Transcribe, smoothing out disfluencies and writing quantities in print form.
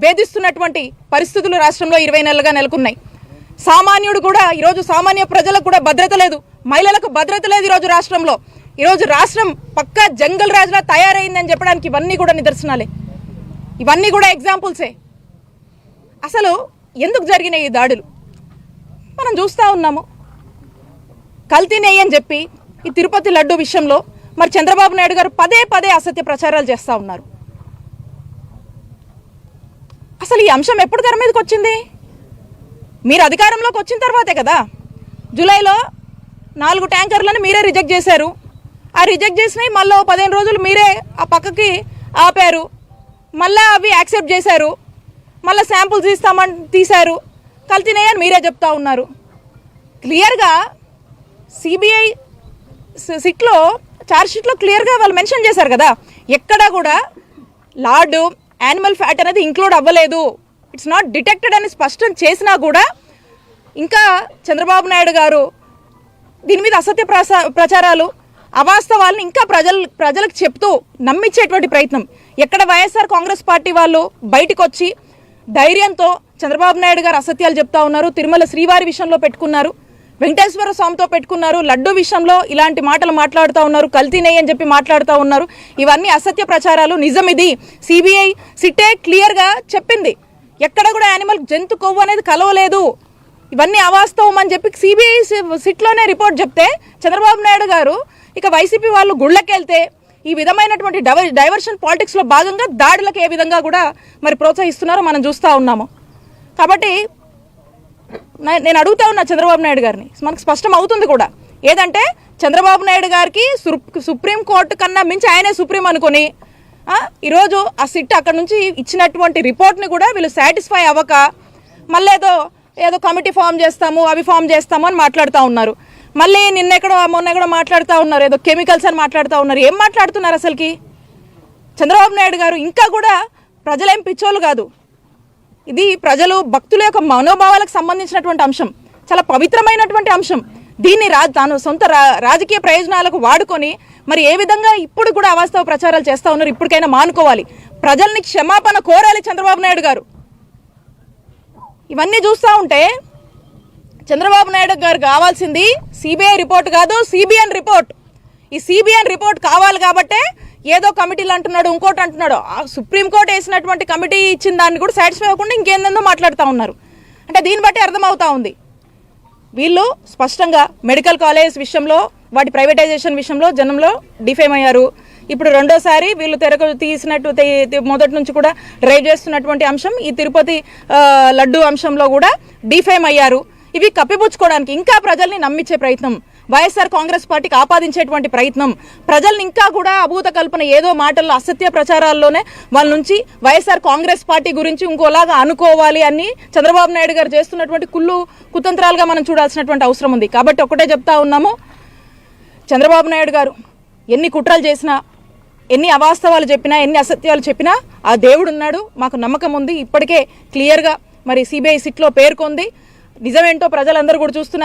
వేధిస్తున్నటువంటి పరిస్థితులు రాష్ట్రంలో 20 నెలలుగా నెలకొన్నాయి. సామాన్యుడు కూడా ఈరోజు సామాన్య ప్రజలకు కూడా భద్రత లేదు, మహిళలకు భద్రత లేదు. ఈరోజు రాష్ట్రంలో ఈరోజు రాష్ట్రం పక్కా జంగల్ రాజులా తయారైందని చెప్పడానికి ఇవన్నీ కూడా నిదర్శనాలే, ఇవన్నీ కూడా ఎగ్జాంపుల్సే. అసలు ఎందుకు జరిగినాయి ఈ దాడులు మనం చూస్తూ ఉన్నాము. కల్తీ నెయ్యి అని చెప్పి ఈ తిరుపతి లడ్డు విషయంలో మరి చంద్రబాబు నాయుడు గారు పదే పదే అసత్య ప్రచారాలు చేస్తూ ఉన్నారు. అసలు ఈ అంశం ఎప్పుడు తెర మీదకి వచ్చింది? మీరు అధికారంలోకి వచ్చిన తర్వాతే కదా. జూలైలో 4 ట్యాంకర్లను మీరే రిజెక్ట్ చేశారు. ఆ రిజెక్ట్ చేసినవి మళ్ళీ 15 రోజులు మీరే ఆ పక్కకి ఆపారు, మళ్ళీ అవి యాక్సెప్ట్ చేశారు, మళ్ళీ శాంపుల్స్ తీశారు, కల్తీనేయని మీరే చెప్తా ఉన్నారు. క్లియర్గా సిబిఐ సిట్లో ఛార్జ్షీట్లో క్లియర్గా వాళ్ళు మెన్షన్ చేశారు కదా, ఎక్కడా కూడా లార్డ్ యానిమల్ ఫ్యాట్ అనేది ఇంక్లూడ్ అవ్వలేదు, ఇట్స్ నాట్ డిటెక్టెడ్ అని స్పష్టం చేసినా కూడా ఇంకా చంద్రబాబు నాయుడు గారు దీని మీద అసత్య ప్రచారాలు అవాస్తవాలను ఇంకా ప్రజలకు చెప్తూ నమ్మించేటువంటి ప్రయత్నం. ఎక్కడ వైఎస్ఆర్ కాంగ్రెస్ పార్టీ వాళ్ళు బయటకు వచ్చి ధైర్యంతో చంద్రబాబు నాయుడు గారు అసత్యాలు చెప్తా ఉన్నారు. తిరుమల శ్రీవారి విషయంలో పెట్టుకున్నారు, వెంకటేశ్వర స్వామితో పెట్టుకున్నారు, లడ్డు విషయంలో ఇలాంటి మాటలు మాట్లాడుతూ ఉన్నారు, కల్తీ నెయ్యి అని చెప్పి మాట్లాడుతూ ఉన్నారు. ఇవన్నీ అసత్య ప్రచారాలు. నిజం ఇది. సిబిఐ సిట్టే క్లియర్గా చెప్పింది, ఎక్కడ కూడా యానిమల్ జంతు కొవ్వు అనేది కలవలేదు, ఇవన్నీ అవాస్తవం అని చెప్పి సిబిఐ సిట్లోనే రిపోర్ట్ చెప్తే చంద్రబాబు నాయుడు గారు ఇక వైసీపీ వాళ్ళు గుళ్ళకెళ్తే ఈ విధమైనటువంటి డైవర్షన్ పాలిటిక్స్లో భాగంగా దాడులకు ఏ విధంగా కూడా మరి ప్రోత్సహిస్తున్నారో మనం చూస్తూ ఉన్నాము. కాబట్టి నేను అడుగుతా ఉన్నా చంద్రబాబు నాయుడు గారిని, మనకు స్పష్టం అవుతుంది కూడా ఏదంటే చంద్రబాబు నాయుడు గారికి సుప్రీంకోర్టు కన్నా మించి ఆయనే సుప్రీం అనుకొని ఈరోజు ఆ సిట్ అక్కడ నుంచి ఇచ్చినటువంటి రిపోర్ట్ని కూడా వీళ్ళు సాటిస్ఫై అవ్వక మళ్ళీ ఏదో కమిటీ ఫామ్ చేస్తాము అవి ఫామ్ చేస్తాము అని మాట్లాడుతూ ఉన్నారు. మళ్ళీ మొన్న ఎక్కడో మాట్లాడుతూ ఉన్నారు, ఏదో కెమికల్స్ అని మాట్లాడుతూ ఉన్నారు. ఏం మాట్లాడుతున్నారు అసలుకి? చంద్రబాబు నాయుడు గారు ఇంకా కూడా ప్రజలేం పిచ్చోళ్ళు కాదు, ఇది ప్రజలు భక్తుల యొక్క మనోభావాలకు సంబంధించినటువంటి అంశం, చాలా పవిత్రమైనటువంటి అంశం. దీన్ని తాను సొంత రాజకీయ ప్రయోజనాలకు వాడుకొని మరి ఏ విధంగా ఇప్పుడు కూడా అవాస్తవ ప్రచారాలు చేస్తూ ఉన్నారు. ఇప్పటికైనా మానుకోవాలి, ప్రజల్ని క్షమాపణ కోరాలి చంద్రబాబు నాయుడు గారు. ఇవన్నీ చూస్తూ ఉంటే చంద్రబాబు నాయుడు గారు కావాల్సింది సిబిఐ రిపోర్ట్ కాదు, సిబిఎన్ రిపోర్ట్. ఈ సిబిఎన్ రిపోర్ట్ కావాలి కాబట్టే ఏదో కమిటీలు అంటున్నాడు, ఇంకోటి అంటున్నాడు. సుప్రీంకోర్టు వేసినటువంటి కమిటీ ఇచ్చిన దాన్ని కూడా సాటిస్ఫై అవ్వకుండా ఇంకేందో మాట్లాడుతూ ఉన్నారు. అంటే దీన్ని బట్టి అర్థమవుతా ఉంది వీళ్ళు స్పష్టంగా మెడికల్ కాలేజ్ విషయంలో, వాటి ప్రైవేటైజేషన్ విషయంలో జనంలో డిఫేమ్ అయ్యారు. ఇప్పుడు రెండోసారి వీళ్ళు తెరకు తీసినట్టు మొదటి నుంచి కూడా డ్రైవ్ చేస్తున్నటువంటి అంశం ఈ తిరుపతి లడ్డు అంశంలో కూడా డిఫేమ్ అయ్యారు. ఇవి కప్పిపుచ్చుకోవడానికి ఇంకా ప్రజల్ని నమ్మించే ప్రయత్నం, వైఎస్ఆర్ కాంగ్రెస్ పార్టీకి ఆపాదించేటువంటి ప్రయత్నం, ప్రజల్ని ఇంకా కూడా అభూత కల్పన ఏదో మాటల్లో అసత్య ప్రచారాల్లోనే వాళ్ళ నుంచి వైఎస్ఆర్ కాంగ్రెస్ పార్టీ గురించి ఇంకోలాగా అనుకోవాలి అని చంద్రబాబు నాయుడు గారు చేస్తున్నటువంటి కుతంత్రాలుగా మనం చూడాల్సినటువంటి అవసరం ఉంది. కాబట్టి ఒకటే చెప్తా ఉన్నాము, చంద్రబాబు నాయుడు గారు ఎన్ని కుట్రలు చేసినా, ఎన్ని అవాస్తవాలు చెప్పినా, ఎన్ని అసత్యాలు చెప్పినా ఆ దేవుడు ఉన్నాడు, మాకు నమ్మకం ఉంది. ఇప్పటికే క్లియర్గా మరి సిబిఐ సిట్లో పేర్కొంది, నిజమేంటో ప్రజలందరూ కూడా చూస్తున్నారు.